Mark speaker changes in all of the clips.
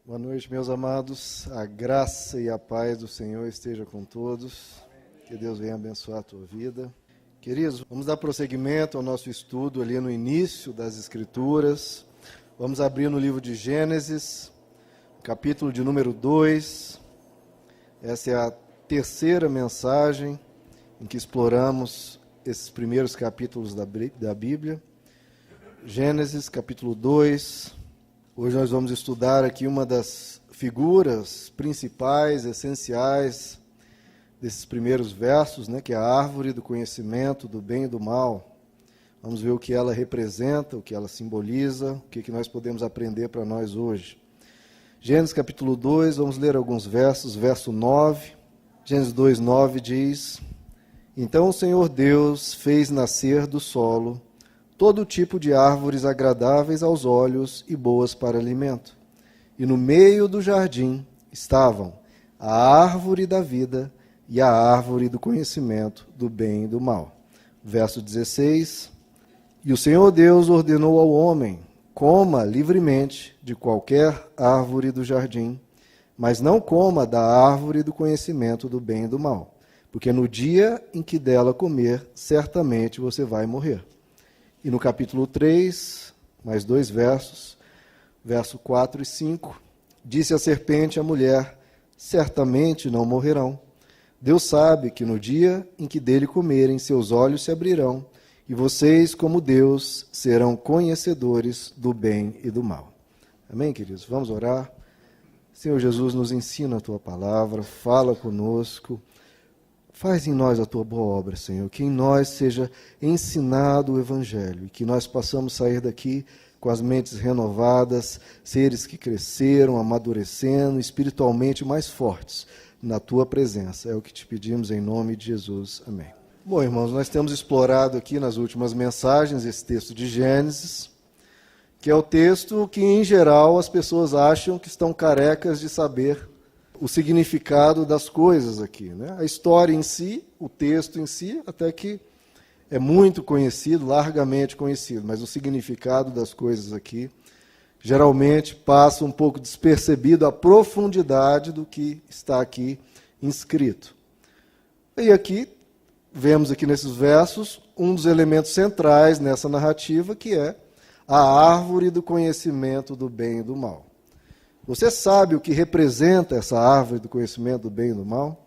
Speaker 1: Boa noite, meus amados. A graça e a paz do Senhor esteja com todos. Que Deus venha abençoar a tua vida. Queridos, vamos dar prosseguimento ao nosso estudo ali no início das Escrituras. Vamos abrir no livro de Gênesis, capítulo de número 2. Essa é a terceira mensagem em que exploramos esses primeiros capítulos da Bíblia. Gênesis, capítulo 2. Hoje nós vamos estudar aqui uma das figuras principais, essenciais desses primeiros versos, que é a árvore do conhecimento do bem e do mal. Vamos ver o que ela representa, o que ela simboliza, o que nós podemos aprender para nós hoje. Gênesis capítulo 2, vamos ler alguns versos, verso 9. Gênesis 2, 9 diz: Então o Senhor Deus fez nascer do solo todo tipo de árvores agradáveis aos olhos e boas para alimento. E no meio do jardim estavam a árvore da vida e a árvore do conhecimento do bem e do mal. Verso 16: E o Senhor Deus ordenou ao homem: coma livremente de qualquer árvore do jardim, mas não coma da árvore do conhecimento do bem e do mal, porque no dia em que dela comer, certamente você vai morrer. E no capítulo 3, mais 2 versos, verso 4 e 5, disse a serpente à mulher: certamente não morrerão. Deus sabe que no dia em que dele comerem, seus olhos se abrirão, e vocês, como Deus, serão conhecedores do bem e do mal. Amém, queridos? Vamos orar. Senhor Jesus, nos ensina a tua palavra, fala conosco. Faz em nós a tua boa obra, Senhor, que em nós seja ensinado o Evangelho e que nós possamos sair daqui com as mentes renovadas, seres que cresceram, amadurecendo, espiritualmente mais fortes na tua presença. É o que te pedimos em nome de Jesus. Amém. Bom, irmãos, nós temos explorado aqui nas últimas mensagens esse texto de Gênesis, que é o texto que, em geral, as pessoas acham que estão carecas de saber o significado das coisas aqui, A história em si, o texto em si, até que é muito conhecido, largamente conhecido, mas o significado das coisas aqui geralmente passa um pouco despercebido a profundidade do que está aqui inscrito. E aqui, vemos aqui nesses versos, um dos elementos centrais nessa narrativa, que é a árvore do conhecimento do bem e do mal. Você sabe o que representa essa árvore do conhecimento do bem e do mal?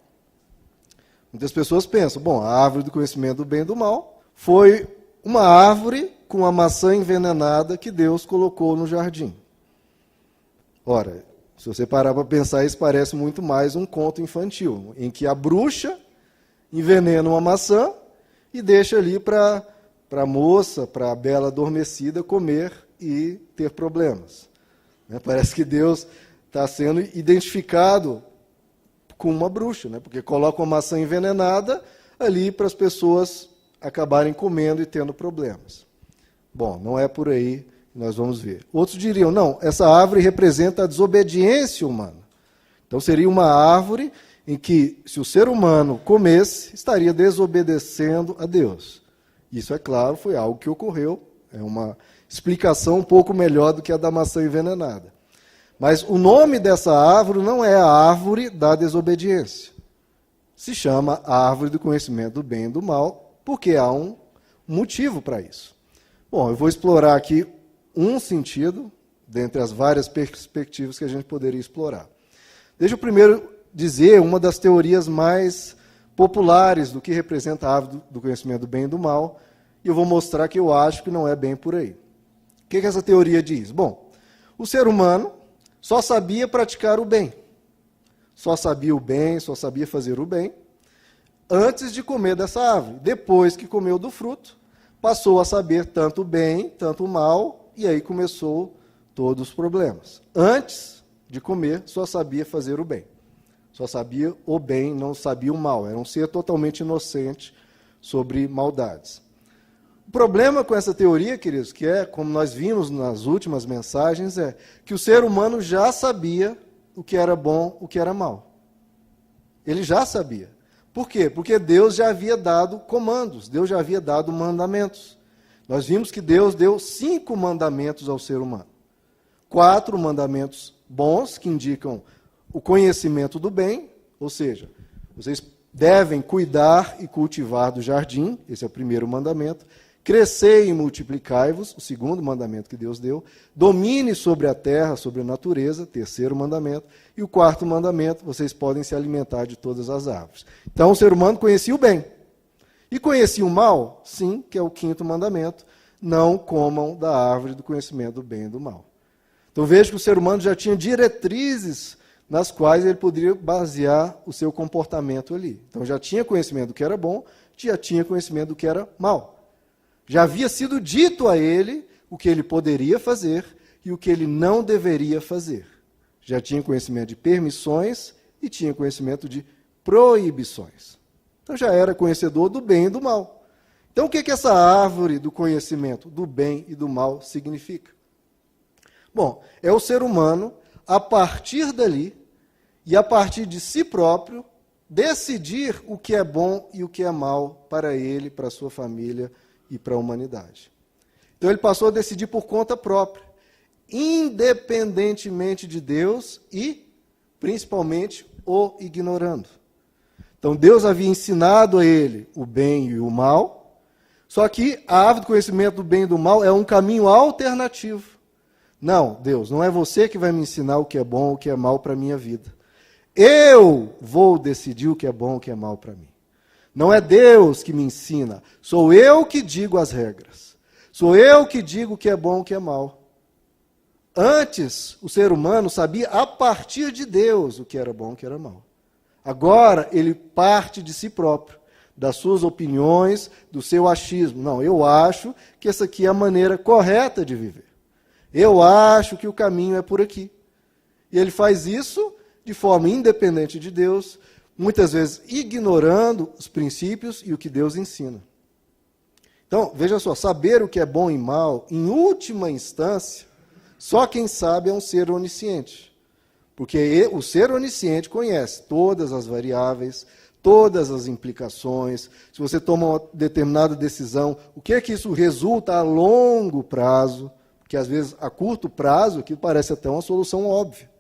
Speaker 1: Muitas pessoas pensam, a árvore do conhecimento do bem e do mal foi uma árvore com a maçã envenenada que Deus colocou no jardim. Ora, se você parar para pensar, isso parece muito mais um conto infantil, em que a bruxa envenena uma maçã e deixa ali para a moça, para a bela adormecida, comer e ter problemas. Parece que Deus está sendo identificado com uma bruxa, porque coloca uma maçã envenenada ali para as pessoas acabarem comendo e tendo problemas. Bom, não é por aí que nós vamos ver. Outros diriam, não, essa árvore representa a desobediência humana. Então seria uma árvore em que, se o ser humano comesse, estaria desobedecendo a Deus. Isso, é claro, foi algo que ocorreu, é uma explicação um pouco melhor do que a da maçã envenenada. Mas o nome dessa árvore não é a árvore da desobediência. Se chama árvore do conhecimento do bem e do mal, porque há um motivo para isso. Bom, eu vou explorar aqui um sentido, dentre as várias perspectivas que a gente poderia explorar. Deixa eu primeiro dizer uma das teorias mais populares do que representa a árvore do conhecimento do bem e do mal, e eu vou mostrar que eu acho que não é bem por aí. O que essa teoria diz? Bom, o ser humano só sabia praticar o bem. Só sabia o bem, só sabia fazer o bem, antes de comer dessa árvore. Depois que comeu do fruto, passou a saber tanto o bem, tanto o mal, e aí começou todos os problemas. Antes de comer, só sabia fazer o bem. Só sabia o bem, não sabia o mal. Era um ser totalmente inocente sobre maldades. O problema com essa teoria, queridos, que é, como nós vimos nas últimas mensagens, é que o ser humano já sabia o que era bom, o que era mal. Ele já sabia. Por quê? Porque Deus já havia dado comandos, Deus já havia dado mandamentos. Nós vimos que Deus deu 5 mandamentos ao ser humano. 4 mandamentos bons, que indicam o conhecimento do bem, ou seja, vocês devem cuidar e cultivar do jardim, esse é o primeiro mandamento. Crescei e multiplicai-vos, o segundo mandamento que Deus deu. Domine sobre a terra, sobre a natureza, terceiro mandamento. E o quarto mandamento, vocês podem se alimentar de todas as árvores. Então o ser humano conhecia o bem. E conhecia o mal? Sim, que é o quinto mandamento. Não comam da árvore do conhecimento do bem e do mal. Então veja que o ser humano já tinha diretrizes nas quais ele poderia basear o seu comportamento ali. Então já tinha conhecimento do que era bom, já tinha conhecimento do que era mal. Já havia sido dito a ele o que ele poderia fazer e o que ele não deveria fazer. Já tinha conhecimento de permissões e tinha conhecimento de proibições. Então já era conhecedor do bem e do mal. Então o que essa árvore do conhecimento do bem e do mal significa? Bom, é o ser humano, a partir dali e a partir de si próprio, decidir o que é bom e o que é mal para ele, para a sua família e para a humanidade. Então ele passou a decidir por conta própria, independentemente de Deus e, principalmente, o ignorando. Então Deus havia ensinado a ele o bem e o mal, só que a árvore do conhecimento do bem e do mal é um caminho alternativo. Não, Deus, não é você que vai me ensinar o que é bom, o que é mal para a minha vida. Eu vou decidir o que é bom, o que é mal para mim. Não é Deus que me ensina, sou eu que digo as regras. Sou eu que digo o que é bom, o que é mal. Antes, o ser humano sabia a partir de Deus o que era bom, o que era mal. Agora, ele parte de si próprio, das suas opiniões, do seu achismo. Não, eu acho que essa aqui é a maneira correta de viver. Eu acho que o caminho é por aqui. E ele faz isso de forma independente de Deus, muitas vezes ignorando os princípios e o que Deus ensina. Então, veja só, saber o que é bom e mal, em última instância, só quem sabe é um ser onisciente. Porque o ser onisciente conhece todas as variáveis, todas as implicações. Se você toma uma determinada decisão, o que é que isso resulta a longo prazo? Porque às vezes a curto prazo aquilo parece até uma solução óbvia.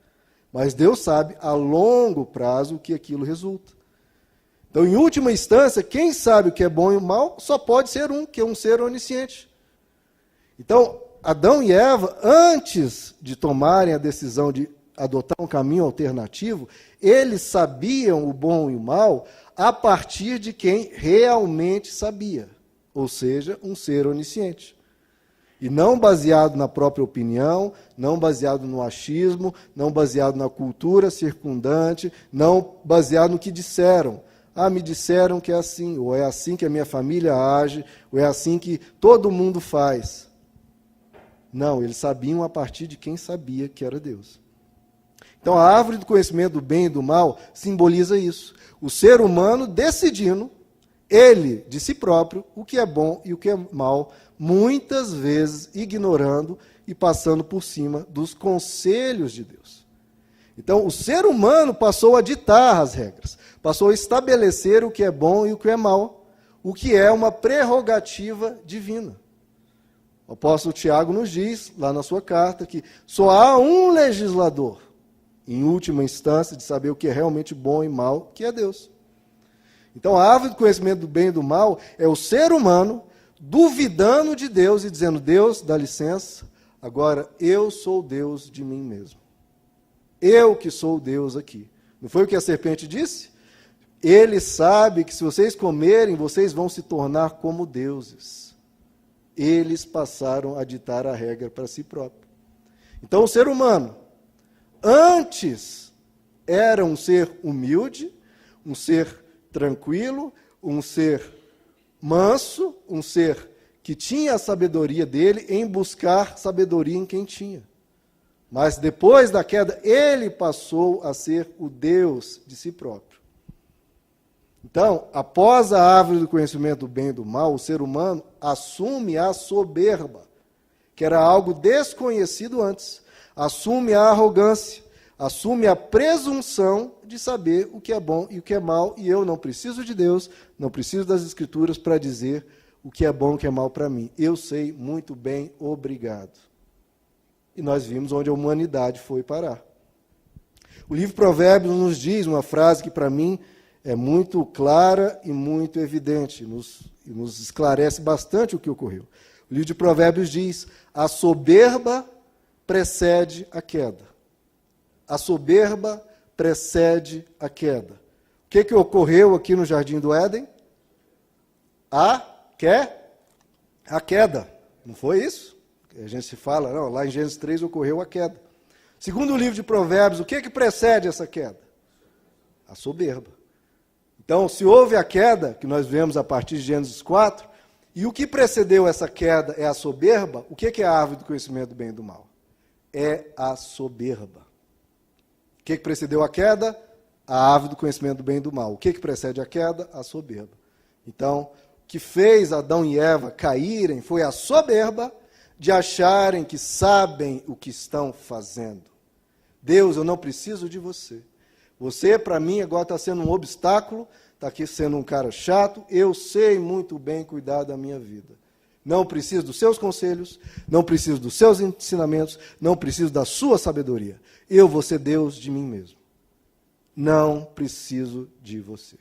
Speaker 1: Mas Deus sabe a longo prazo o que aquilo resulta. Então, em última instância, quem sabe o que é bom e o mal só pode ser um, que é um ser onisciente. Então, Adão e Eva, antes de tomarem a decisão de adotar um caminho alternativo, eles sabiam o bom e o mal a partir de quem realmente sabia, ou seja, um ser onisciente. E não baseado na própria opinião, não baseado no achismo, não baseado na cultura circundante, não baseado no que disseram. Ah, me disseram que é assim, ou é assim que a minha família age, ou é assim que todo mundo faz. Não, eles sabiam a partir de quem sabia que era Deus. Então a árvore do conhecimento do bem e do mal simboliza isso. O ser humano decidindo, ele, de si próprio, o que é bom e o que é mal, muitas vezes ignorando e passando por cima dos conselhos de Deus. Então, o ser humano passou a ditar as regras, passou a estabelecer o que é bom e o que é mal, o que é uma prerrogativa divina. O apóstolo Tiago nos diz, lá na sua carta, que só há um legislador, em última instância, de saber o que é realmente bom e mal, que é Deus. Então, a árvore do conhecimento do bem e do mal é o ser humano duvidando de Deus e dizendo, Deus, dá licença, agora eu sou Deus de mim mesmo. Eu que sou Deus aqui. Não foi o que a serpente disse? Ele sabe que se vocês comerem, vocês vão se tornar como deuses. Eles passaram a ditar a regra para si próprio. Então, o ser humano, antes, era um ser humilde, um ser tranquilo, um ser manso, um ser que tinha a sabedoria dele em buscar sabedoria em quem tinha. Mas depois da queda, ele passou a ser o Deus de si próprio. Então, após a árvore do conhecimento do bem e do mal, o ser humano assume a soberba, que era algo desconhecido antes, assume a arrogância, assume a presunção de saber o que é bom e o que é mal, e eu não preciso de Deus, não preciso das Escrituras para dizer o que é bom e o que é mal para mim. Eu sei muito bem, obrigado. E nós vimos onde a humanidade foi parar. O livro de Provérbios nos diz uma frase que para mim é muito clara e muito evidente, nos esclarece bastante o que ocorreu. O livro de Provérbios diz: a soberba precede a queda. A soberba precede a queda. O que ocorreu aqui no Jardim do Éden? A queda. Não foi isso? A gente se fala, não, lá em Gênesis 3 ocorreu a queda. Segundo o livro de Provérbios, o que precede essa queda? A soberba. Então, se houve a queda, que nós vemos a partir de Gênesis 4, e o que precedeu essa queda é a soberba, o que é a árvore do conhecimento do bem e do mal? É a soberba. O que precedeu a queda? A árvore do conhecimento do bem e do mal. O que precede a queda? A soberba. Então, o que fez Adão e Eva caírem foi a soberba de acharem que sabem o que estão fazendo. Deus, eu não preciso de você. Você, para mim, agora está sendo um obstáculo, está aqui sendo um cara chato, eu sei muito bem cuidar da minha vida. Não preciso dos seus conselhos, não preciso dos seus ensinamentos, não preciso da sua sabedoria. Eu vou ser Deus de mim mesmo. Não preciso de você.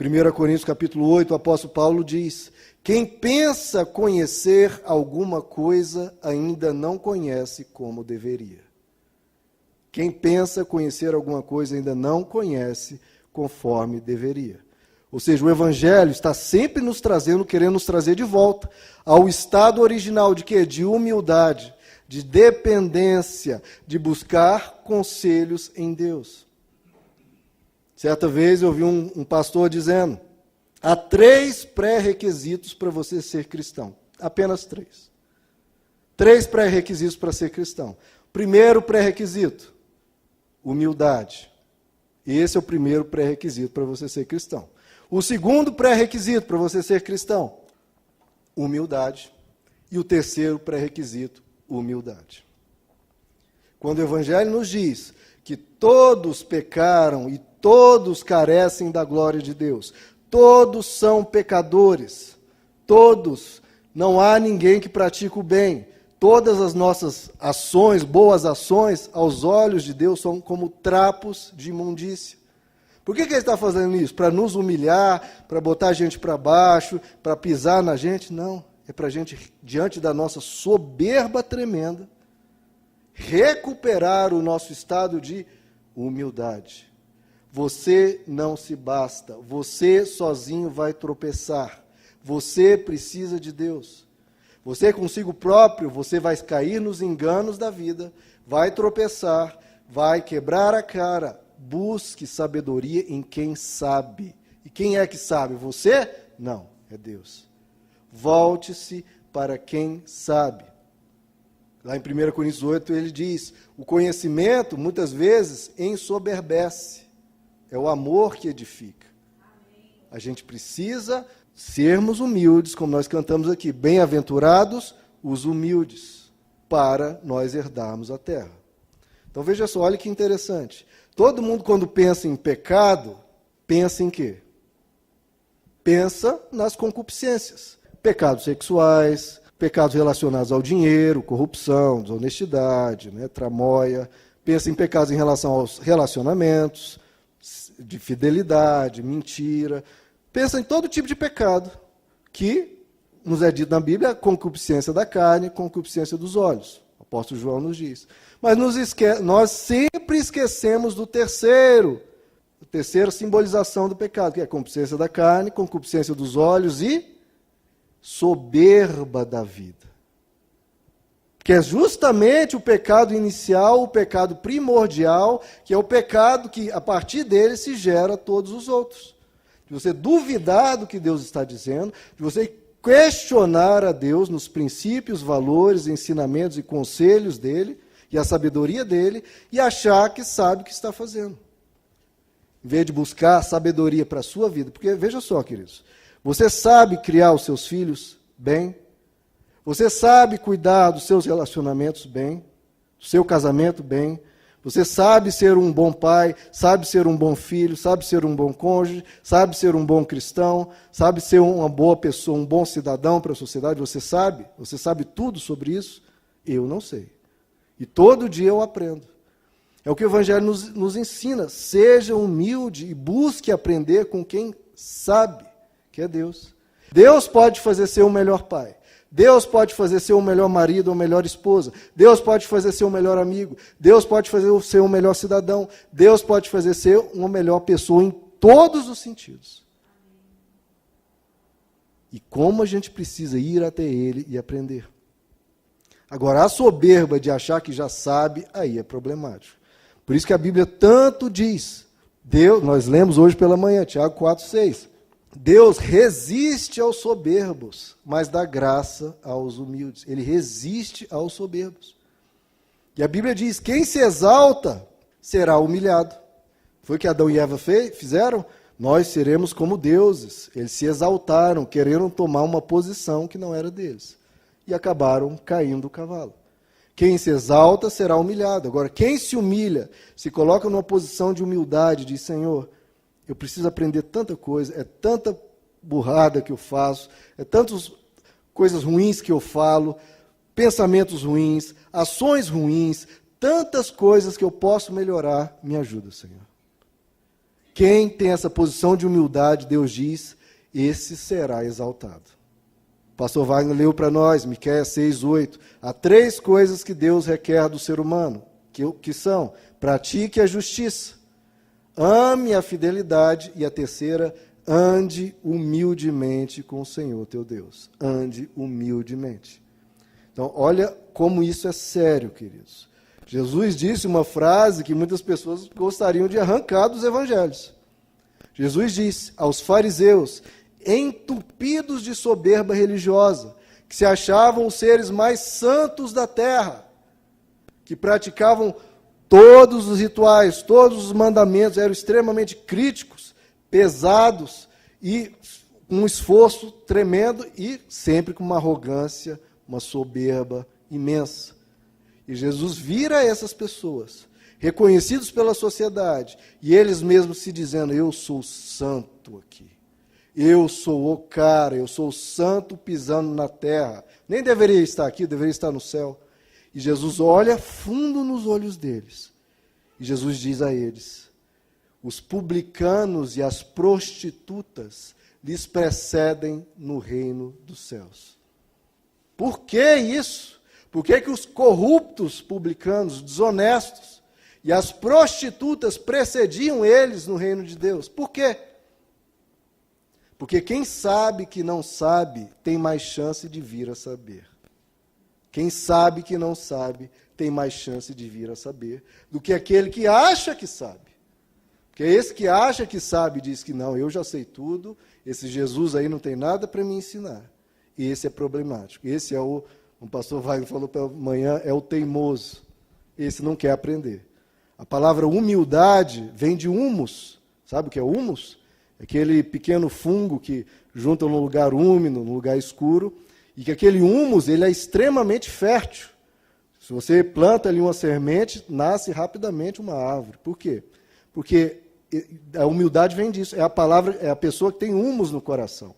Speaker 1: 1 Coríntios capítulo 8, o apóstolo Paulo diz: quem pensa conhecer alguma coisa ainda não conhece como deveria. Quem pensa conhecer alguma coisa ainda não conhece conforme deveria. Ou seja, o Evangelho está sempre nos trazendo, querendo nos trazer de volta ao estado original de quê? De humildade, de dependência, de buscar conselhos em Deus. Certa vez eu ouvi um pastor dizendo: há 3 pré-requisitos para você ser cristão. Apenas 3. 3 pré-requisitos para ser cristão. Primeiro pré-requisito: humildade. Esse é o primeiro pré-requisito para você ser cristão. O segundo pré-requisito para você ser cristão: humildade. E o terceiro pré-requisito: humildade. Quando o Evangelho nos diz que todos pecaram e todos carecem da glória de Deus, todos são pecadores, todos, não há ninguém que pratique o bem, todas as nossas ações, boas ações, aos olhos de Deus, são como trapos de imundícia. Por que ele está fazendo isso? Para nos humilhar, para botar a gente para baixo, para pisar na gente? Não. É para a gente, diante da nossa soberba tremenda, recuperar o nosso estado de humildade. Você não se basta. Você sozinho vai tropeçar. Você precisa de Deus. Você consigo próprio, você vai cair nos enganos da vida, vai tropeçar, vai quebrar a cara. Busque sabedoria em quem sabe. E quem é que sabe? Você? Não, é Deus. Volte-se para quem sabe. Lá em 1 Coríntios 8 ele diz: o conhecimento muitas vezes ensoberbece. É o amor que edifica. A gente precisa sermos humildes, como nós cantamos aqui. Bem-aventurados os humildes, para nós herdarmos a terra. Então veja só, olha que interessante. Todo mundo, quando pensa em pecado, pensa em quê? Pensa nas concupiscências. Pecados sexuais, pecados relacionados ao dinheiro, corrupção, desonestidade, tramóia. Pensa em pecados em relação aos relacionamentos, de fidelidade, mentira. Pensa em todo tipo de pecado que nos é dito na Bíblia: concupiscência da carne, concupiscência dos olhos. O apóstolo João nos diz. Mas nós sempre esquecemos do terceiro. A terceira simbolização do pecado, que é a concupiscência da carne, concupiscência dos olhos e soberba da vida. Que é justamente o pecado inicial, o pecado primordial, que é o pecado que, a partir dele, se gera todos os outros. De você duvidar do que Deus está dizendo, de você questionar a Deus nos princípios, valores, ensinamentos e conselhos dele, e a sabedoria dele, e achar que sabe o que está fazendo. Em vez de buscar sabedoria para a sua vida. Porque, veja só, queridos, você sabe criar os seus filhos bem? Você sabe cuidar dos seus relacionamentos bem? Do seu casamento bem? Você sabe ser um bom pai, sabe ser um bom filho, sabe ser um bom cônjuge, sabe ser um bom cristão, sabe ser uma boa pessoa, um bom cidadão para a sociedade? Você sabe tudo sobre isso? Eu não sei. E todo dia eu aprendo. É o que o Evangelho nos ensina. Seja humilde e busque aprender com quem sabe, que é Deus. Deus pode fazer ser o melhor pai. Deus pode fazer ser o melhor marido ou melhor esposa. Deus pode fazer ser o melhor amigo. Deus pode fazer ser o melhor cidadão. Deus pode fazer ser uma melhor pessoa em todos os sentidos. E como a gente precisa ir até Ele e aprender. Agora, a soberba de achar que já sabe, aí é problemático. Por isso que a Bíblia tanto diz. Deus, nós lemos hoje pela manhã, Tiago 4,6. Deus resiste aos soberbos, mas dá graça aos humildes. Ele resiste aos soberbos. E a Bíblia diz, quem se exalta será humilhado. Foi o que Adão e Eva fizeram? Nós seremos como deuses. Eles se exaltaram, querendo tomar uma posição que não era deles. E acabaram caindo do cavalo. Quem se exalta será humilhado. Agora, quem se humilha, se coloca numa posição de humildade, diz, Senhor, eu preciso aprender tanta coisa, é tanta burrada que eu faço, é tantas coisas ruins que eu falo, pensamentos ruins, ações ruins, tantas coisas que eu posso melhorar, me ajuda, Senhor. Quem tem essa posição de humildade, Deus diz, esse será exaltado. O pastor Wagner leu para nós, Miqueias 6,8. Há 3 coisas que Deus requer do ser humano, que são, pratique a justiça, ame a fidelidade, e a terceira, ande humildemente com o Senhor teu Deus. Ande humildemente. Então, olha como isso é sério, queridos. Jesus disse uma frase que muitas pessoas gostariam de arrancar dos evangelhos. Jesus disse aos fariseus, entupidos de soberba religiosa, que se achavam os seres mais santos da terra, que praticavam todos os rituais, todos os mandamentos, eram extremamente críticos, pesados e com um esforço tremendo e sempre com uma arrogância, uma soberba imensa. E Jesus vira essas pessoas, reconhecidos pela sociedade, e eles mesmos se dizendo, eu sou santo aqui. Eu sou o cara, eu sou o santo pisando na terra. Nem deveria estar aqui, deveria estar no céu. E Jesus olha fundo nos olhos deles. E Jesus diz a eles, os publicanos e as prostitutas lhes precedem no reino dos céus. Por que isso? Por que os corruptos publicanos, desonestos, e as prostitutas precediam eles no reino de Deus? Por quê? Porque quem sabe que não sabe, tem mais chance de vir a saber. Quem sabe que não sabe, tem mais chance de vir a saber, do que aquele que acha que sabe. Porque esse que acha que sabe, diz que não, eu já sei tudo, esse Jesus aí não tem nada para me ensinar. E esse é problemático. Esse é o pastor Wagner falou pela manhã, é o teimoso. Esse não quer aprender. A palavra humildade vem de humus. Sabe o que é humus? Aquele pequeno fungo que junta num lugar úmido, num lugar escuro, e que aquele humus ele é extremamente fértil. Se você planta ali uma semente, nasce rapidamente uma árvore. Por quê? Porque a humildade vem disso. É a palavra, é a pessoa que tem humus no coração.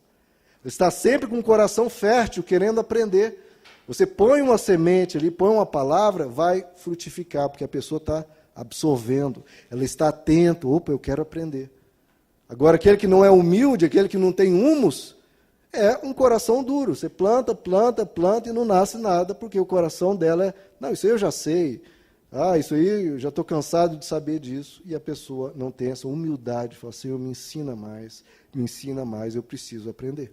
Speaker 1: Está sempre com o coração fértil, querendo aprender. Você põe uma semente ali, põe uma palavra, vai frutificar, porque a pessoa está absorvendo. Ela está atenta. Opa, eu quero aprender. Agora, aquele que não é humilde, aquele que não tem humus, é um coração duro. Você planta, planta, planta e não nasce nada, porque o coração dela é, não, isso aí eu já sei. Isso aí eu já estou cansado de saber disso. E a pessoa não tem essa humildade, fala, Senhor, me ensina mais, eu preciso aprender.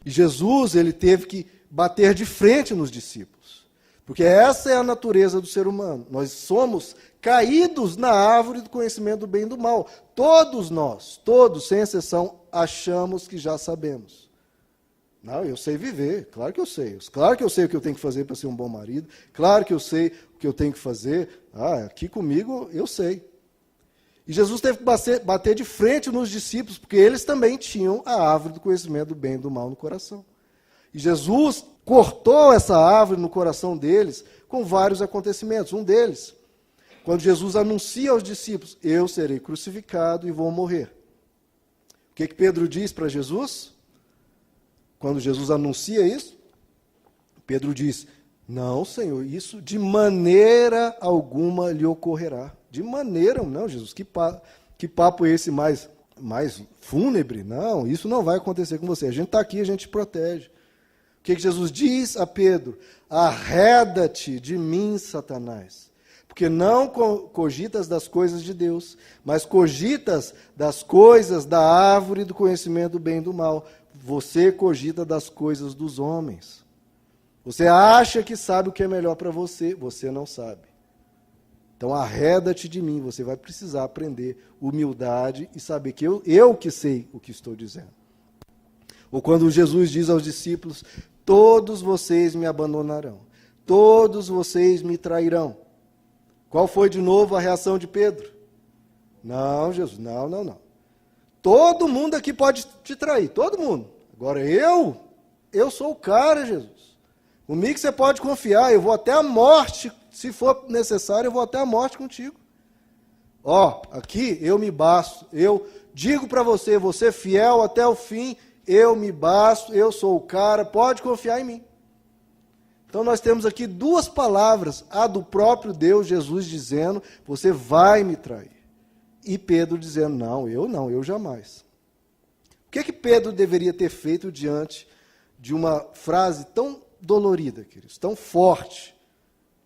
Speaker 1: E Jesus, ele teve que bater de frente nos discípulos. Porque essa é a natureza do ser humano. Nós somos caídos na árvore do conhecimento do bem e do mal. Todos nós, todos, sem exceção, achamos que já sabemos. Não, eu sei viver, claro que eu sei. Claro que eu sei o que eu tenho que fazer para ser um bom marido. Claro que eu sei o que eu tenho que fazer. Aqui comigo eu sei. E Jesus teve que bater de frente nos discípulos, porque eles também tinham a árvore do conhecimento do bem e do mal no coração. E Jesus cortou essa árvore no coração deles com vários acontecimentos. Um deles, quando Jesus anuncia aos discípulos, eu serei crucificado e vou morrer. O que Pedro diz para Jesus? Quando Jesus anuncia isso, Pedro diz, Não, Senhor, isso de maneira alguma lhe ocorrerá. De maneira, não, Jesus, que papo é esse mais fúnebre? Não, isso não vai acontecer com você. A gente está aqui, a gente te protege. O que Jesus diz a Pedro? Arreda-te de mim, Satanás, porque não cogitas das coisas de Deus, mas cogitas das coisas da árvore do conhecimento do bem e do mal. Você cogita das coisas dos homens. Você acha que sabe o que é melhor para você, você não sabe. Então arreda-te de mim, você vai precisar aprender humildade e saber que eu que sei o que estou dizendo. Ou quando Jesus diz aos discípulos, todos vocês me abandonarão, todos vocês me trairão. Qual foi de novo a reação de Pedro? Não, Jesus, não. Todo mundo aqui pode te trair, todo mundo. Agora eu sou o cara, Jesus. Comigo você pode confiar, eu vou até a morte, se for necessário, eu vou até a morte contigo. Aqui eu me basto, eu digo para você, você fiel até o fim, eu me basto, eu sou o cara, pode confiar em mim. Então nós temos aqui duas palavras, a do próprio Deus, Jesus dizendo, você vai me trair. E Pedro dizendo, não, eu jamais. O que Pedro deveria ter feito diante de uma frase tão dolorida, queridos, tão forte?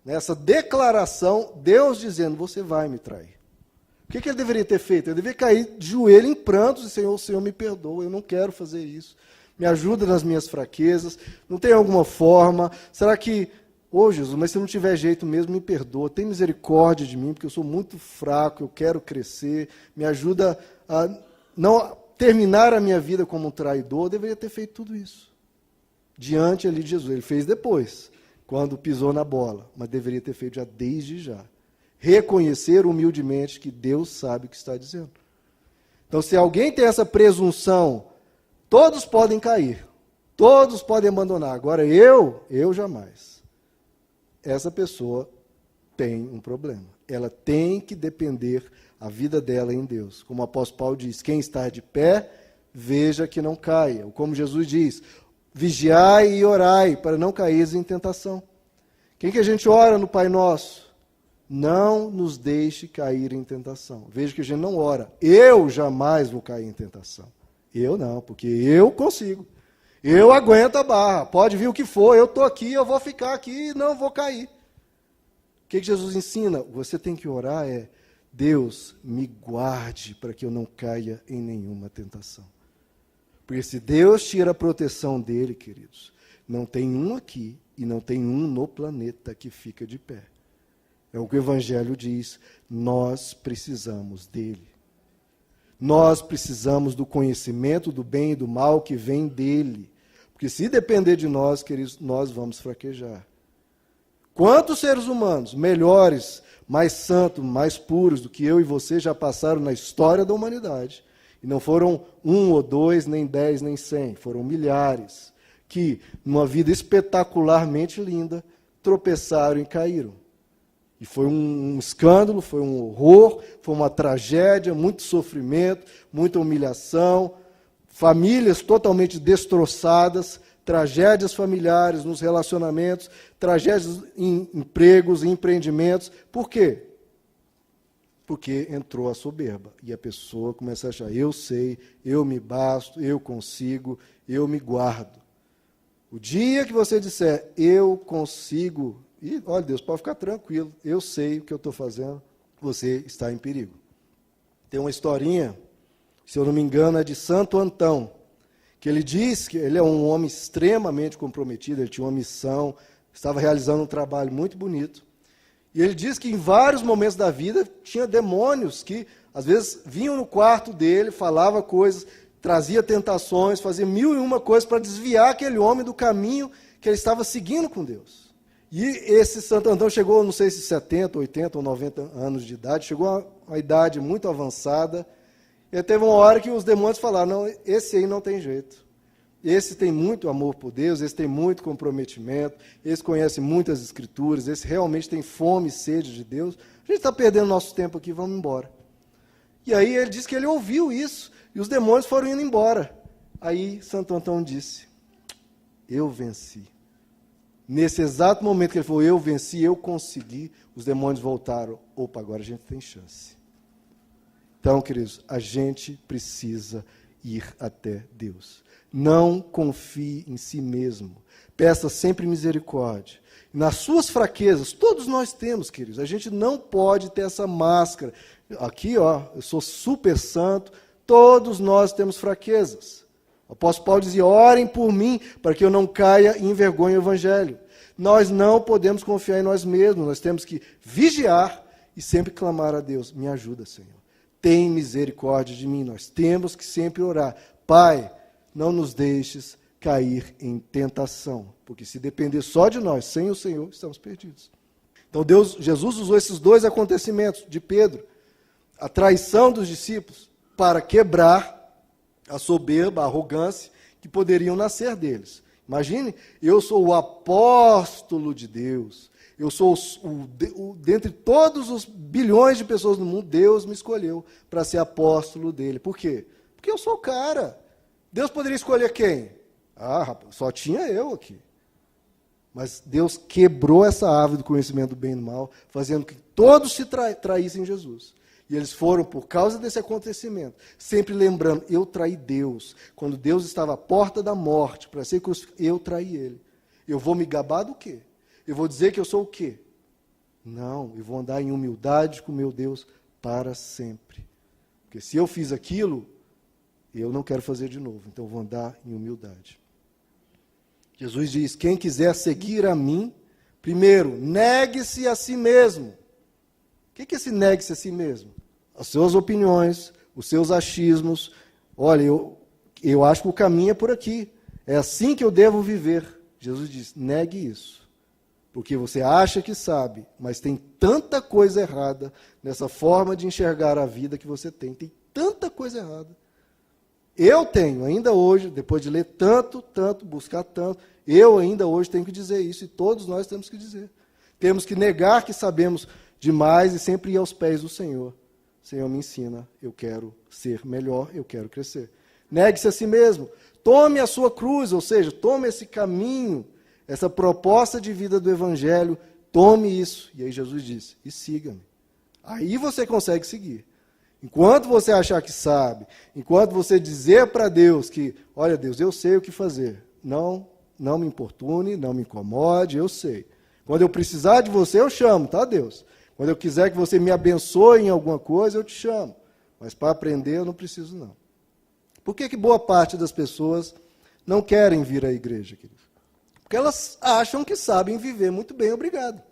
Speaker 1: Nessa declaração, Deus dizendo, você vai me trair. O que ele deveria ter feito? Ele deveria cair de joelho em prantos e Senhor, o Senhor me perdoa, eu não quero fazer isso. Me ajuda nas minhas fraquezas, não tem alguma forma? Será que, Jesus, mas se não tiver jeito mesmo, me perdoa, tem misericórdia de mim, porque eu sou muito fraco, eu quero crescer, me ajuda a não terminar a minha vida como um traidor. Eu deveria ter feito tudo isso diante ali de Jesus. Ele fez depois, quando pisou na bola, mas deveria ter feito já desde já. Reconhecer humildemente que Deus sabe o que está dizendo. Então, se alguém tem essa presunção, todos podem cair, todos podem abandonar. Agora, eu jamais. Essa pessoa tem um problema. Ela tem que depender a vida dela em Deus. Como o apóstolo Paulo diz, quem está de pé, veja que não caia. Ou como Jesus diz, vigiai e orai, para não cair em tentação. Quem que a gente ora no Pai Nosso? Não nos deixe cair em tentação. Veja que a gente não ora. Eu jamais vou cair em tentação. Eu não, porque eu consigo. Eu aguento a barra. Pode vir o que for, eu estou aqui, eu vou ficar aqui e não vou cair. O que Jesus ensina? Você tem que orar Deus, me guarde para que eu não caia em nenhuma tentação. Porque se Deus tira a proteção dele, queridos, não tem um aqui e não tem um no planeta que fica de pé. É o que o Evangelho diz, nós precisamos dele. Nós precisamos do conhecimento do bem e do mal que vem dele. Porque se depender de nós, queridos, nós vamos fraquejar. Quantos seres humanos melhores, mais santos, mais puros do que eu e você já passaram na história da humanidade? E não foram 1 ou 2, nem 10, nem 100, foram milhares, que, numa vida espetacularmente linda, tropeçaram e caíram. E foi um escândalo, foi um horror, foi uma tragédia, muito sofrimento, muita humilhação, famílias totalmente destroçadas, tragédias familiares nos relacionamentos, tragédias em empregos, em empreendimentos. Por quê? Porque entrou a soberba. E a pessoa começa a achar, eu sei, eu me basto, eu consigo, eu me guardo. O dia que você disser, eu consigo, e olha, Deus, pode ficar tranquilo, eu sei o que eu estou fazendo, você está em perigo. Tem uma historinha, se eu não me engano, é de Santo Antão, que ele diz que ele é um homem extremamente comprometido, ele tinha uma missão, estava realizando um trabalho muito bonito, e ele diz que em vários momentos da vida tinha demônios que, às vezes, vinham no quarto dele, falava coisas, trazia tentações, fazia 1001 coisas para desviar aquele homem do caminho que ele estava seguindo com Deus. E esse Santo Antão chegou, não sei se 70, 80 ou 90 anos de idade, chegou a uma idade muito avançada, e teve uma hora que os demônios falaram, não, esse aí não tem jeito. Esse tem muito amor por Deus, esse tem muito comprometimento, esse conhece muitas escrituras, esse realmente tem fome e sede de Deus. A gente está perdendo nosso tempo aqui, vamos embora. E aí ele disse que ele ouviu isso, e os demônios foram indo embora. Aí Santo Antão disse, eu venci. Nesse exato momento que ele falou, eu venci, eu consegui, os demônios voltaram. Opa, agora a gente tem chance. Então, queridos, a gente precisa ir até Deus. Não confie em si mesmo. Peça sempre misericórdia. Nas suas fraquezas, todos nós temos, queridos. A gente não pode ter essa máscara. Aqui, ó, eu sou super santo. Todos nós temos fraquezas. O apóstolo Paulo dizia, orem por mim, para que eu não caia e envergonhe o evangelho. Nós não podemos confiar em nós mesmos. Nós temos que vigiar e sempre clamar a Deus. Me ajuda, Senhor. Tem misericórdia de mim. Nós temos que sempre orar. Pai, não nos deixes cair em tentação, porque se depender só de nós, sem o Senhor, estamos perdidos. Então Jesus usou esses dois acontecimentos de Pedro, a traição dos discípulos, para quebrar a soberba, a arrogância que poderiam nascer deles. Imagine, eu sou o apóstolo de Deus, eu sou dentre todos os bilhões de pessoas no mundo, Deus me escolheu para ser apóstolo dele. Por quê? Porque eu sou o cara. Deus poderia escolher quem? Ah, rapaz, só tinha eu aqui. Mas Deus quebrou essa árvore do conhecimento do bem e do mal, fazendo que todos se traíssem Jesus. E eles foram, por causa desse acontecimento, sempre lembrando, eu traí Deus. Quando Deus estava à porta da morte, para ser crucificado, eu traí Ele. Eu vou me gabar do quê? Eu vou dizer que eu sou o quê? Não, eu vou andar em humildade com meu Deus para sempre. Porque se eu fiz aquilo, eu não quero fazer de novo. Então eu vou andar em humildade. Jesus diz, quem quiser seguir a mim, primeiro, negue-se a si mesmo. O que é esse negue-se a si mesmo? As suas opiniões, os seus achismos. Olha, eu acho que o caminho é por aqui. É assim que eu devo viver. Jesus diz, negue isso. Porque você acha que sabe, mas tem tanta coisa errada nessa forma de enxergar a vida que você tem. Tem tanta coisa errada. Eu tenho, ainda hoje, depois de ler tanto, buscar tanto, eu ainda hoje tenho que dizer isso, e todos nós temos que dizer. Temos que negar que sabemos demais e sempre ir aos pés do Senhor. Senhor, me ensina, eu quero ser melhor, eu quero crescer. Negue-se a si mesmo, tome a sua cruz, ou seja, tome esse caminho, essa proposta de vida do Evangelho, tome isso. E aí Jesus disse, e siga-me. Aí você consegue seguir. Enquanto você achar que sabe, enquanto você dizer para Deus que, olha Deus, eu sei o que fazer, não me importune, não me incomode, eu sei. Quando eu precisar de você, eu chamo, tá Deus? Quando eu quiser que você me abençoe em alguma coisa, eu te chamo. Mas para aprender eu não preciso não. Por que boa parte das pessoas não querem vir à igreja, queridos? Porque elas acham que sabem viver muito bem, obrigado.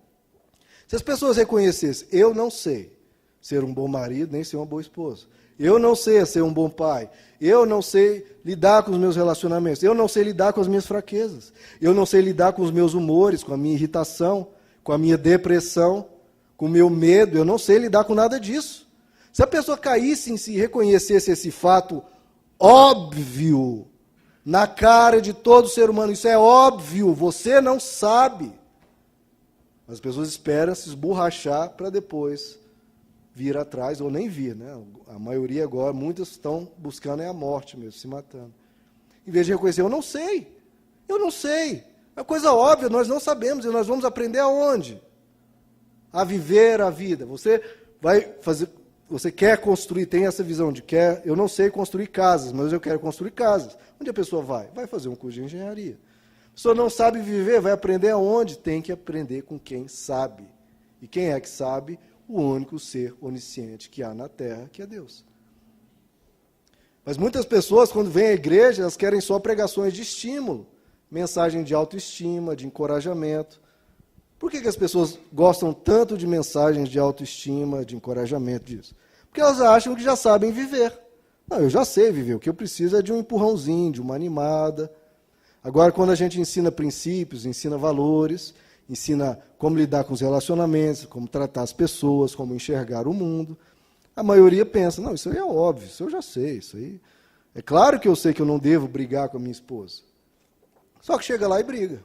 Speaker 1: Se as pessoas reconhecessem, eu não sei ser um bom marido, nem ser uma boa esposa. Eu não sei ser um bom pai. Eu não sei lidar com os meus relacionamentos. Eu não sei lidar com as minhas fraquezas. Eu não sei lidar com os meus humores, com a minha irritação, com a minha depressão, com o meu medo. Eu não sei lidar com nada disso. Se a pessoa caísse em si e reconhecesse esse fato óbvio na cara de todo ser humano, isso é óbvio, você não sabe. Mas as pessoas esperam se esborrachar para depois vir atrás, ou nem vir, né? A maioria agora, muitas estão buscando a morte mesmo, se matando. Em vez de reconhecer, eu não sei. É coisa óbvia, nós não sabemos, e nós vamos aprender aonde? A viver a vida. Você vai fazer, você quer construir, tem essa visão de eu não sei construir casas, mas eu quero construir casas. Onde a pessoa vai? Vai fazer um curso de engenharia. A pessoa não sabe viver, vai aprender aonde? Tem que aprender com quem sabe. E quem é que sabe? O único ser onisciente que há na terra, que é Deus. Mas muitas pessoas, quando vêm à igreja, elas querem só pregações de estímulo, mensagem de autoestima, de encorajamento. Por que as pessoas gostam tanto de mensagens de autoestima, de encorajamento disso? Porque elas acham que já sabem viver. Não, eu já sei viver, o que eu preciso é de um empurrãozinho, de uma animada. Agora, quando a gente ensina princípios, ensina valores, ensina como lidar com os relacionamentos, como tratar as pessoas, como enxergar o mundo, a maioria pensa, não, isso aí é óbvio, isso eu já sei, isso aí... É claro que eu sei que eu não devo brigar com a minha esposa. Só que chega lá e briga.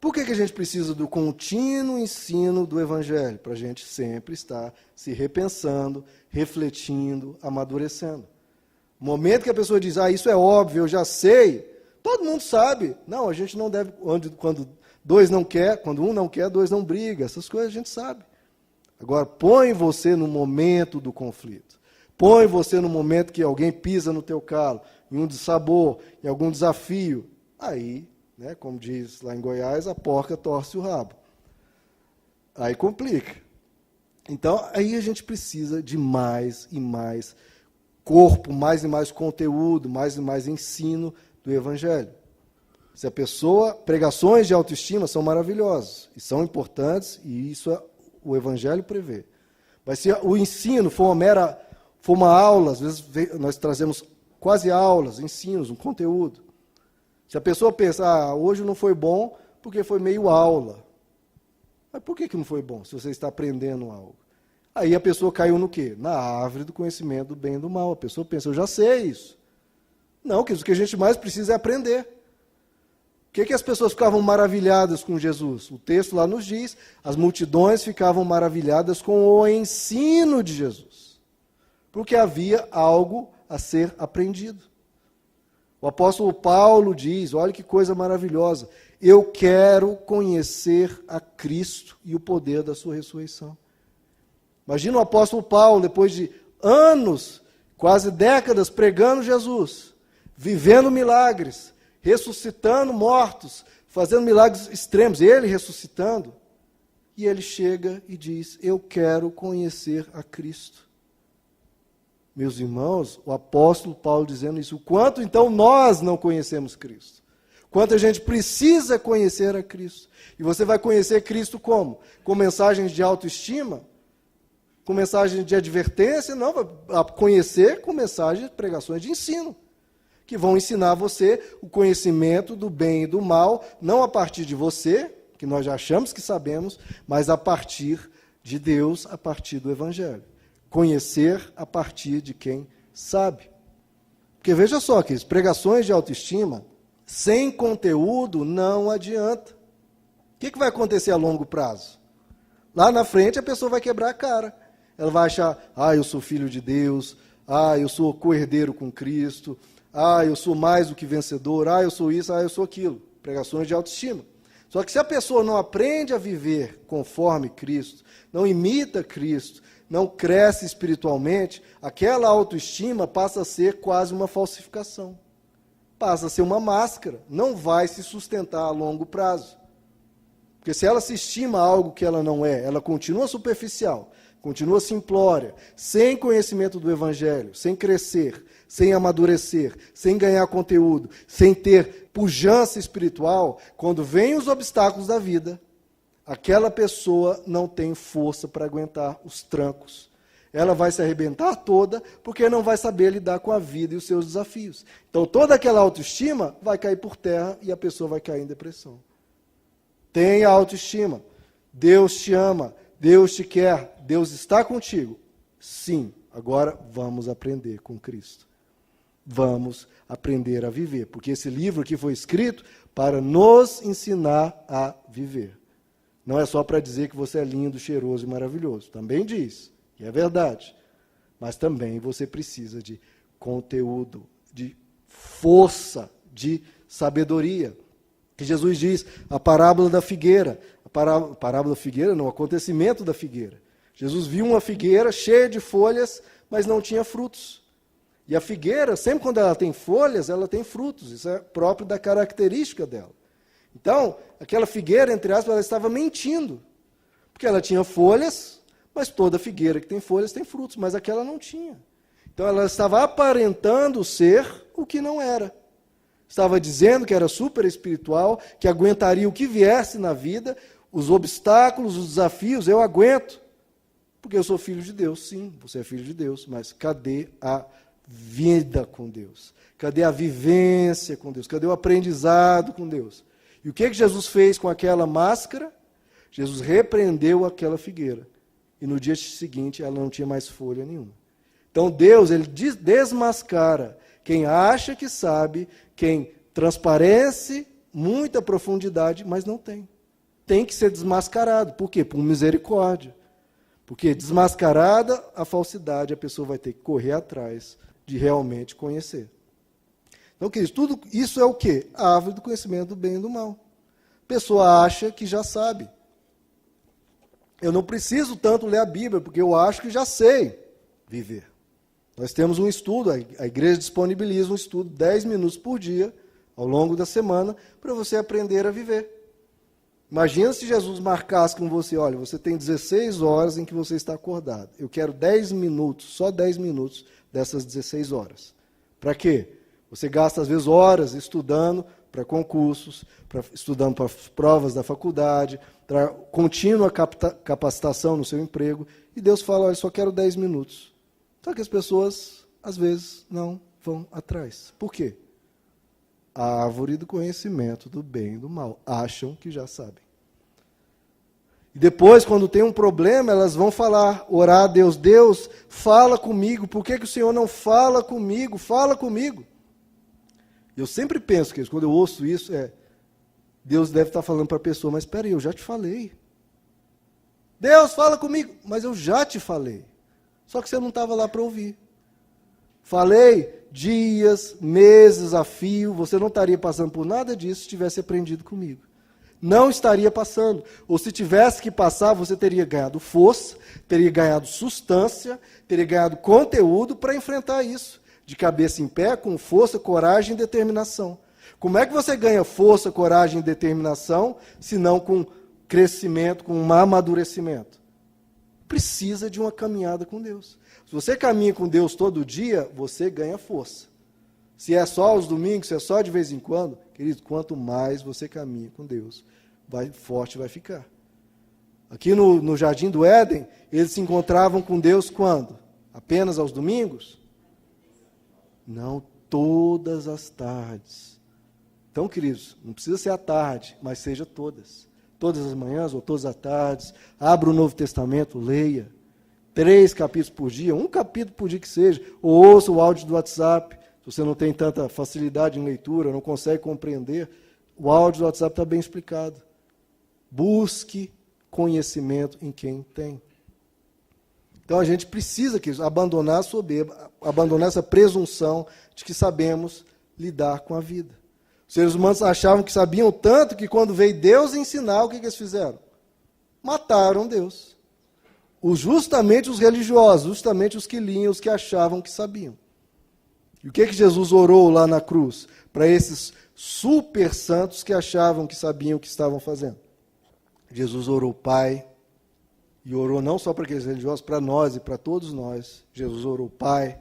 Speaker 1: Por que a gente precisa do contínuo ensino do Evangelho? Para a gente sempre estar se repensando, refletindo, amadurecendo. No momento que a pessoa diz, isso é óbvio, eu já sei, todo mundo sabe. Não, a gente não deve, quando Dois não quer, quando um não quer, dois não briga. Essas coisas a gente sabe. Agora, põe você no momento do conflito. Põe você no momento que alguém pisa no teu calo, em um dissabor, em algum desafio. Aí, né, como diz lá em Goiás, a porca torce o rabo. Aí complica. Então, aí a gente precisa de mais e mais corpo, mais e mais conteúdo, mais e mais ensino do Evangelho. Se a pessoa, pregações de autoestima são maravilhosas, e são importantes, e isso o Evangelho prevê. Mas se o ensino for uma aula, às vezes nós trazemos quase aulas, ensinos, um conteúdo. Se a pessoa pensa, hoje não foi bom porque foi meio aula. Mas por que não foi bom, se você está aprendendo algo? Aí a pessoa caiu no quê? Na árvore do conhecimento do bem e do mal. A pessoa pensa, eu já sei isso. Não, que o que a gente mais precisa é aprender. Por que as pessoas ficavam maravilhadas com Jesus? O texto lá nos diz, as multidões ficavam maravilhadas com o ensino de Jesus. Porque havia algo a ser aprendido. O apóstolo Paulo diz, olha que coisa maravilhosa, eu quero conhecer a Cristo e o poder da sua ressurreição. Imagina o apóstolo Paulo, depois de anos, quase décadas, pregando Jesus, vivendo milagres, ressuscitando mortos, fazendo milagres extremos, ele ressuscitando, e ele chega e diz, eu quero conhecer a Cristo. Meus irmãos, o apóstolo Paulo dizendo isso, o quanto então nós não conhecemos Cristo, quanto a gente precisa conhecer a Cristo. E você vai conhecer Cristo como? Com mensagens de autoestima? Com mensagens de advertência? Não, vai conhecer com mensagens, pregações de ensino, que vão ensinar você o conhecimento do bem e do mal, não a partir de você, que nós já achamos que sabemos, mas a partir de Deus, a partir do Evangelho. Conhecer a partir de quem sabe. Porque veja só, que pregações de autoestima, sem conteúdo, não adianta. O que vai acontecer a longo prazo? Lá na frente a pessoa vai quebrar a cara. Ela vai achar, eu sou filho de Deus, eu sou co-herdeiro com Cristo, eu sou mais do que vencedor, eu sou isso, eu sou aquilo. Pregações de autoestima. Só que se a pessoa não aprende a viver conforme Cristo, não imita Cristo, não cresce espiritualmente, aquela autoestima passa a ser quase uma falsificação. Passa a ser uma máscara, não vai se sustentar a longo prazo. Porque se ela se estima algo que ela não é, ela continua superficial, continua simplória, sem conhecimento do Evangelho, sem crescer, sem amadurecer, sem ganhar conteúdo, sem ter pujança espiritual, quando vêm os obstáculos da vida, aquela pessoa não tem força para aguentar os trancos. Ela vai se arrebentar toda, porque não vai saber lidar com a vida e os seus desafios. Então toda aquela autoestima vai cair por terra e a pessoa vai cair em depressão. Tenha autoestima. Deus te ama, Deus te quer, Deus está contigo. Sim, agora vamos aprender com Cristo. Vamos aprender a viver, porque esse livro aqui foi escrito para nos ensinar a viver. Não é só para dizer que você é lindo, cheiroso e maravilhoso. Também diz, e é verdade. Mas também você precisa de conteúdo, de força, de sabedoria. Que Jesus diz, a parábola da figueira. A parábola da figueira, não, o acontecimento da figueira. Jesus viu uma figueira cheia de folhas, mas não tinha frutos. E a figueira, sempre quando ela tem folhas, ela tem frutos. Isso é próprio da característica dela. Então, aquela figueira, entre aspas, ela estava mentindo. Porque ela tinha folhas, mas toda figueira que tem folhas tem frutos, mas aquela não tinha. Então, ela estava aparentando ser o que não era. Estava dizendo que era super espiritual, que aguentaria o que viesse na vida, os obstáculos, os desafios, eu aguento. Porque eu sou filho de Deus. Sim, você é filho de Deus, mas cadê a vida com Deus? Cadê a vivência com Deus? Cadê o aprendizado com Deus? E o que Jesus fez com aquela máscara? Jesus repreendeu aquela figueira. E no dia seguinte ela não tinha mais folha nenhuma. Então Deus, ele desmascara quem acha que sabe, quem transparece muita profundidade, mas não tem. Tem que ser desmascarado. Por quê? Por misericórdia. Porque desmascarada a falsidade, a pessoa vai ter que correr atrás de realmente conhecer. Então, queridos, tudo isso é o quê? A árvore do conhecimento do bem e do mal. pessoa acha que já sabe. Eu não preciso tanto ler a Bíblia, porque eu acho que já sei viver. Nós temos um estudo, a igreja disponibiliza um estudo, 10 minutos por dia, ao longo da semana, para você aprender a viver. Imagina se Jesus marcasse com você, olha, você tem 16 horas em que você está acordado. Eu quero 10 minutos, só 10 minutos dessas 16 horas. Para quê? Você gasta, às vezes, horas estudando para concursos, estudando para provas da faculdade, para contínua capacitação no seu emprego. E Deus fala, olha, só quero 10 minutos. Só que as pessoas, às vezes, não vão atrás. Por quê? A árvore do conhecimento do bem e do mal. Acham que já sabem. E depois, quando tem um problema, elas vão falar, orar a Deus. Deus, fala comigo. Por que o Senhor não fala comigo? Fala comigo. Eu sempre penso que quando eu ouço isso, Deus deve estar falando para a pessoa, mas espera aí, eu já te falei. Deus, fala comigo. Mas eu já te falei. Só que você não estava lá para ouvir. Falei dias, meses a fio, você não estaria passando por nada disso se tivesse aprendido comigo. Não estaria passando. Ou se tivesse que passar, você teria ganhado força, teria ganhado substância, teria ganhado conteúdo para enfrentar isso. De cabeça em pé, com força, coragem e determinação. Como é que você ganha força, coragem e determinação, se não com crescimento, com um amadurecimento? Precisa de uma caminhada com Deus. Se você caminha com Deus todo dia, você ganha força. Se é só aos domingos, se é só de vez em quando, querido, quanto mais você caminha com Deus, forte vai ficar. Aqui no Jardim do Éden, eles se encontravam com Deus quando? Apenas aos domingos? Não, todas as tardes. Então, queridos, não precisa ser à tarde, mas seja todas. Todas as manhãs ou todas as tardes. Abra o Novo Testamento, leia. 3 capítulos por dia, 1 capítulo por dia que seja. Ou ouça o áudio do WhatsApp. Se você não tem tanta facilidade em leitura, não consegue compreender, o áudio do WhatsApp está bem explicado. Busque conhecimento em quem tem. Então a gente precisa abandonar a soberba, abandonar essa presunção de que sabemos lidar com a vida. Os seres humanos achavam que sabiam tanto que quando veio Deus ensinar, o que eles fizeram? Mataram Deus. Justamente os religiosos, justamente os que liam, os que achavam que sabiam. E o que Jesus orou lá na cruz? Para esses super santos que achavam que sabiam o que estavam fazendo. Jesus orou, Pai, e orou não só para aqueles religiosos, para nós e para todos nós. Jesus orou, Pai,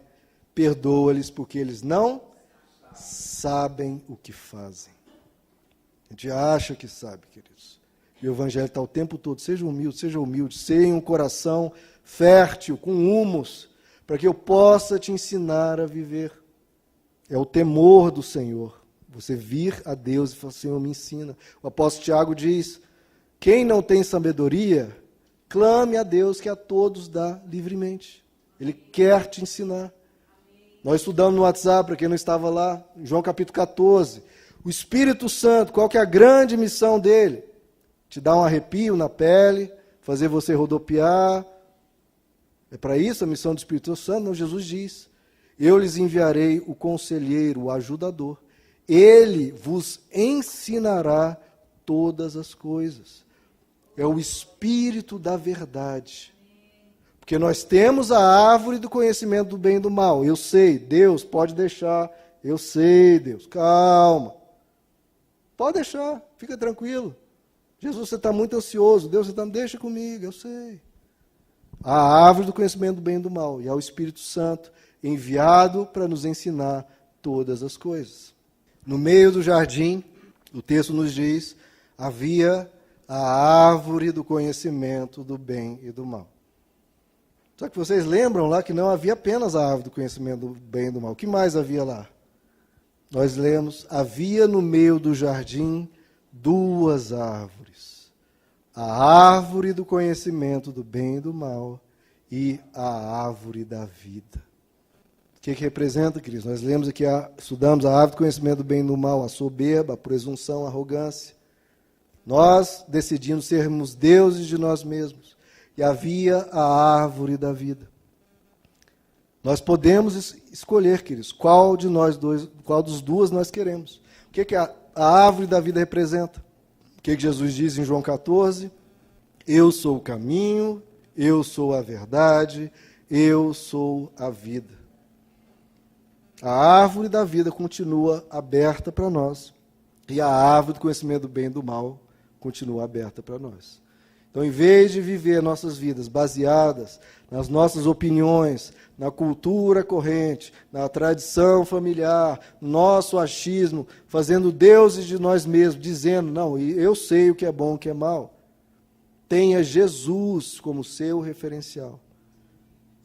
Speaker 1: perdoa-lhes porque eles não sabem o que fazem. A gente acha que sabe, queridos. E o Evangelho está o tempo todo, seja humilde, tenha um coração fértil, com humus, para que eu possa te ensinar a viver. É o temor do Senhor. Você vir a Deus e falar, Senhor, me ensina. O apóstolo Tiago diz, quem não tem sabedoria, clame a Deus que a todos dá livremente. Ele quer te ensinar. Nós estudamos no WhatsApp, para quem não estava lá, em João capítulo 14. O Espírito Santo, qual que é a grande missão dele? Te dar um arrepio na pele, fazer você rodopiar. É para isso a missão do Espírito Santo? Não, Jesus diz, eu lhes enviarei o conselheiro, o ajudador. Ele vos ensinará todas as coisas. É o Espírito da verdade. Porque nós temos a árvore do conhecimento do bem e do mal. Eu sei, Deus, pode deixar. Eu sei, Deus, calma. Pode deixar, fica tranquilo. Jesus, você está muito ansioso. Deus, deixa comigo, eu sei. A árvore do conhecimento do bem e do mal. E é o Espírito Santo enviado para nos ensinar todas as coisas. No meio do jardim, o texto nos diz, havia a árvore do conhecimento do bem e do mal. Só que vocês lembram lá que não havia apenas a árvore do conhecimento do bem e do mal. O que mais havia lá? Nós lemos, havia no meio do jardim 2 árvores. A árvore do conhecimento do bem e do mal e a árvore da vida. O que representa, queridos? Nós lemos aqui, estudamos a árvore do conhecimento do bem e do mal, a soberba, a presunção, a arrogância. Nós decidimos sermos deuses de nós mesmos. E havia a árvore da vida. Nós podemos escolher, queridos, qual dos 2 nós queremos. O que a árvore da vida representa? O que Jesus diz em João 14? Eu sou o caminho, eu sou a verdade, eu sou a vida. A árvore da vida continua aberta para nós. E a árvore do conhecimento do bem e do mal continua aberta para nós. Então, em vez de viver nossas vidas baseadas nas nossas opiniões, na cultura corrente, na tradição familiar, no nosso achismo, fazendo deuses de nós mesmos, dizendo, não, eu sei o que é bom e o que é mal. Tenha Jesus como seu referencial.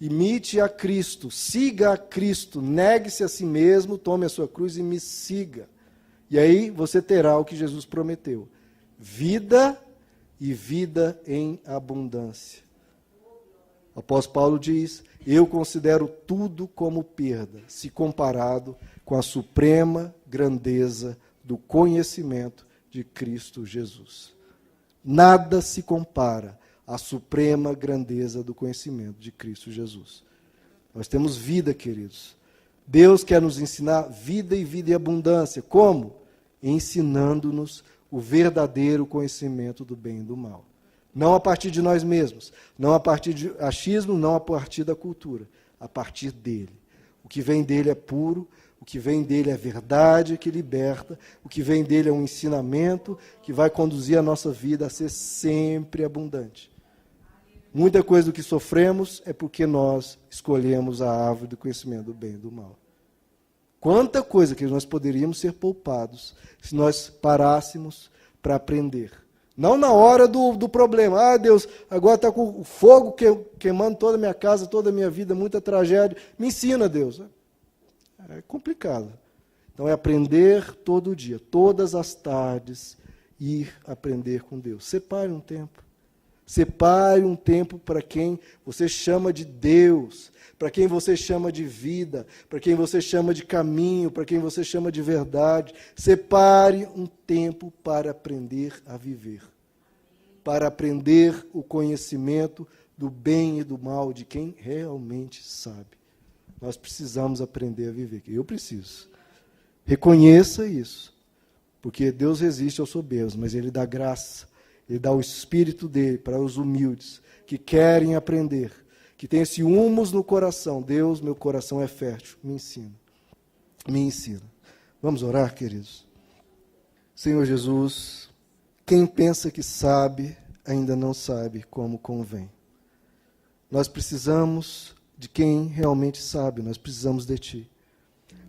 Speaker 1: Imite a Cristo, siga a Cristo, negue-se a si mesmo, tome a sua cruz e me siga. E aí você terá o que Jesus prometeu: vida e vida em abundância. O apóstolo Paulo diz, eu considero tudo como perda, se comparado com a suprema grandeza do conhecimento de Cristo Jesus. Nada se compara à suprema grandeza do conhecimento de Cristo Jesus. Nós temos vida, queridos. Deus quer nos ensinar vida e vida em abundância. Como? Ensinando-nos o verdadeiro conhecimento do bem e do mal. Não a partir de nós mesmos, não a partir de achismo, não a partir da cultura, a partir dele. O que vem dele é puro, o que vem dele é verdade que liberta, o que vem dele é um ensinamento que vai conduzir a nossa vida a ser sempre abundante. Muita coisa do que sofremos é porque nós escolhemos a árvore do conhecimento do bem e do mal. Quanta coisa que nós poderíamos ser poupados se nós parássemos para aprender. Não na hora do problema. Ah, Deus, agora está com o fogo queimando toda a minha casa, toda a minha vida, muita tragédia. Me ensina, Deus. É complicado. Então é aprender todo dia, todas as tardes, ir aprender com Deus. Separe um tempo. Separe um tempo para quem você chama de Deus, para quem você chama de vida, para quem você chama de caminho, para quem você chama de verdade. Separe um tempo para aprender a viver, para aprender o conhecimento do bem e do mal de quem realmente sabe. Nós precisamos aprender a viver. Eu preciso. Reconheça isso, porque Deus resiste aos soberbos, mas Ele dá graça. Ele dá o Espírito dele para os humildes, que querem aprender, que tem esse humus no coração. Deus, meu coração é fértil, me ensina. Me ensina. Vamos orar, queridos? Senhor Jesus, quem pensa que sabe, ainda não sabe como convém. Nós precisamos de quem realmente sabe, nós precisamos de Ti.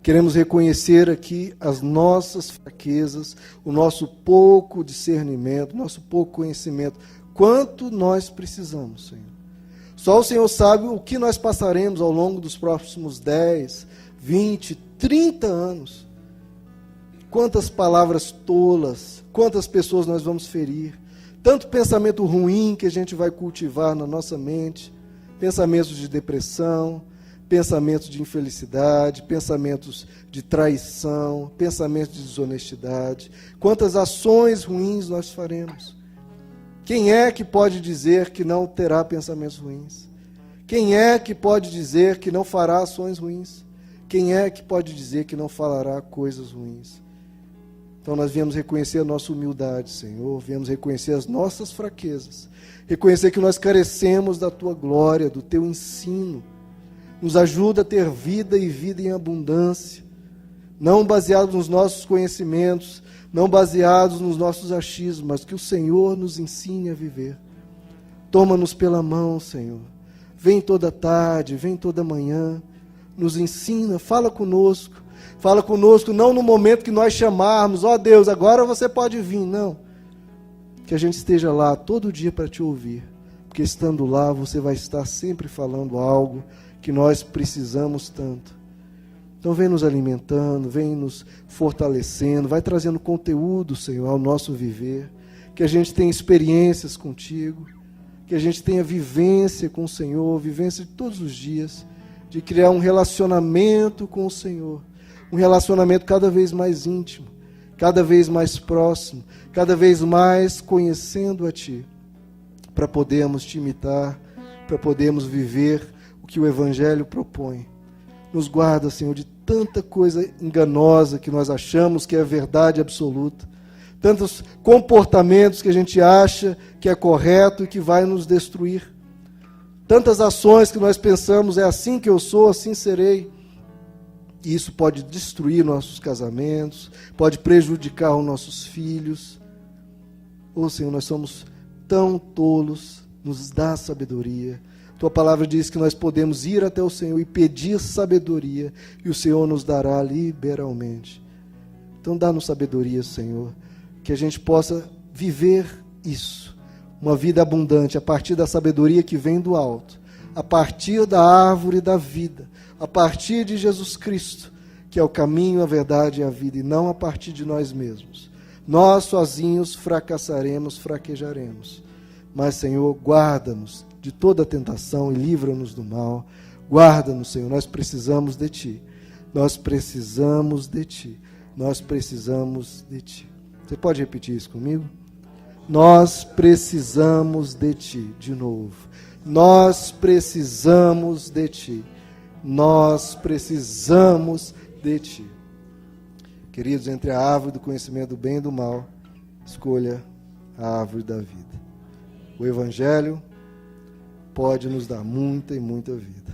Speaker 1: Queremos reconhecer aqui as nossas fraquezas, o nosso pouco discernimento, o nosso pouco conhecimento. Quanto nós precisamos, Senhor. Só o Senhor sabe o que nós passaremos ao longo dos próximos 10, 20, 30 anos. Quantas palavras tolas, quantas pessoas nós vamos ferir. Tanto pensamento ruim que a gente vai cultivar na nossa mente, pensamentos de depressão, pensamentos de infelicidade, pensamentos de traição, pensamentos de desonestidade. Quantas ações ruins nós faremos. Quem é que pode dizer que não terá pensamentos ruins? Quem é que pode dizer que não fará ações ruins? Quem é que pode dizer que não falará coisas ruins? Então nós viemos reconhecer a nossa humildade, Senhor, viemos reconhecer as nossas fraquezas, reconhecer que nós carecemos da Tua glória, do Teu ensino. Nos ajuda a ter vida e vida em abundância, não baseados nos nossos conhecimentos, não baseados nos nossos achismos, mas que o Senhor nos ensine a viver. Toma-nos pela mão, Senhor. Vem toda tarde, vem toda manhã, nos ensina, fala conosco não no momento que nós chamarmos, ó Deus, agora você pode vir, não. Que a gente esteja lá todo dia para Te ouvir, porque estando lá você vai estar sempre falando algo que nós precisamos tanto. Então vem nos alimentando, vem nos fortalecendo, vai trazendo conteúdo, Senhor, ao nosso viver, que a gente tenha experiências contigo, que a gente tenha vivência com o Senhor, vivência de todos os dias, de criar um relacionamento com o Senhor, um relacionamento cada vez mais íntimo, cada vez mais próximo, cada vez mais conhecendo a Ti, para podermos Te imitar, para podermos viver o que o Evangelho propõe. Nos guarda, Senhor, de tanta coisa enganosa que nós achamos que é verdade absoluta, tantos comportamentos que a gente acha que é correto e que vai nos destruir. Tantas ações que nós pensamos, é assim que eu sou, assim serei. E isso pode destruir nossos casamentos, pode prejudicar os nossos filhos. Ô Senhor, nós somos tão tolos, nos dá sabedoria. Tua palavra diz que nós podemos ir até o Senhor e pedir sabedoria, e o Senhor nos dará liberalmente. Então dá-nos sabedoria, Senhor, que a gente possa viver isso, uma vida abundante, a partir da sabedoria que vem do alto, a partir da árvore da vida, a partir de Jesus Cristo, que é o caminho, a verdade e a vida, e não a partir de nós mesmos. Nós sozinhos fracassaremos, fraquejaremos. Mas, Senhor, guarda-nos de toda tentação e livra-nos do mal. Guarda-nos, Senhor, nós precisamos de Ti. Nós precisamos de Ti. Nós precisamos de Ti. Você pode repetir isso comigo? Nós precisamos de Ti. De novo. Nós precisamos de Ti. Nós precisamos de Ti. Queridos, entre a árvore do conhecimento do bem e do mal, escolha a árvore da vida. O Evangelho pode nos dar muita e muita vida.